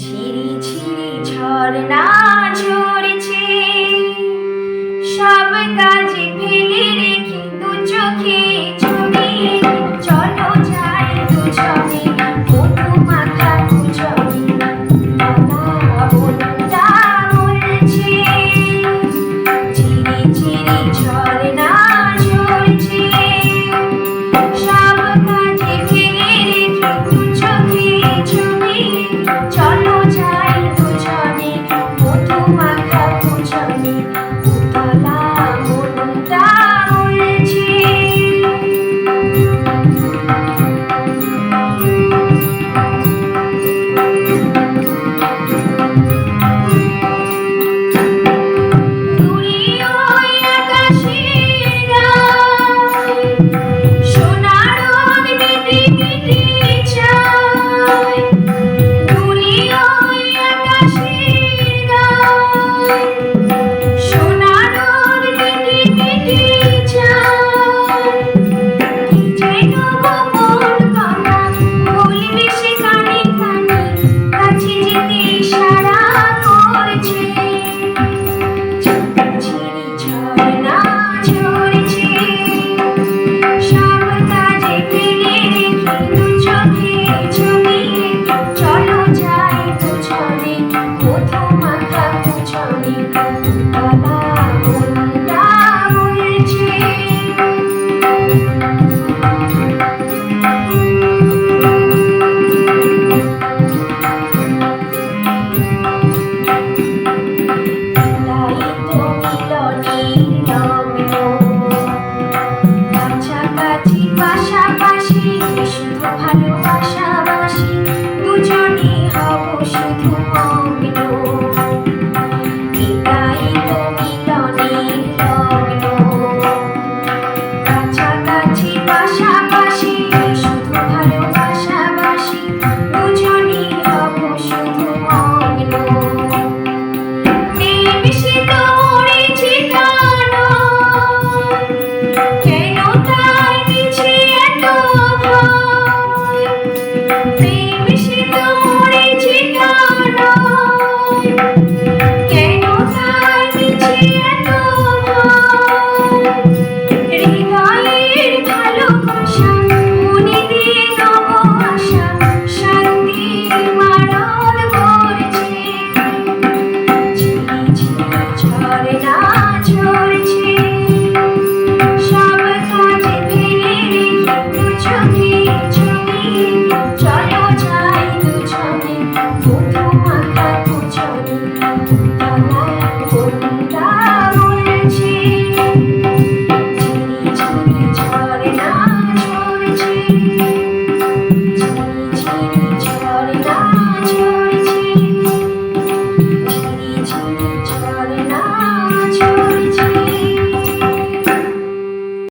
ঝিরি ঝিরি ঝরনা ঝরছে, সব কাজে ফেলে রেখে দু চোখে ছবি। চলো যাই দুজনে মধু মাখা দুজনে, বনটা বলছে। ঝিরি ঝিরি ঝরনা ঝরছে, সব কাজে ফেলে রেখে দু চোখে ছবি। চলো যাই দুজনে মধু মাখা দুজনে, উতলা মনটা বলছে। দূরে ওই আকাশের গায় সোনার রোদ মেটে মেটে যায়। দূরে ওই আকাশের গায় সোনার রোদ মেটে মেটে যায়। কি যেন গোপন কথা বলবে সে কানে কানে, কাছে যেতে ইশারা করছে। ঝিরি ঝরনা ঝরছে, সব কাজে ফেলে রেখে দু চোখে ছবি। চলো যাই দুজনে মধু মাখা দুজনে, উতলা মনটা বলছে। তাই তো মিলনের লগ্ন, কাছাকাছি পাশাপাশি শুধু ভালোবাসাবাসি, দুজনে হব শুধু মগ্ন। এটাই তো মিলনের লগ্ন, কাছাকাছি পাশাপাশি শুধু ভালোবাসাবাসি, দুজনে হব শুধু মগ্ন। প্রেম সে তো মরেছে কানন, কেন তার পিছে এত ভয়? প্রেম সে তো মরেছে কানন, কেন তার পিছে এত ভয়? হৃদয়ের ভালোবাসা মনে দিয়ে নব আশা, শান্তির মারণ করছে। ঝিরি ঝিরি ঝরনা ঝরছে, সব কাজে ফেলে রেখে দু চোখে ছবি। চলো যাই দুজনে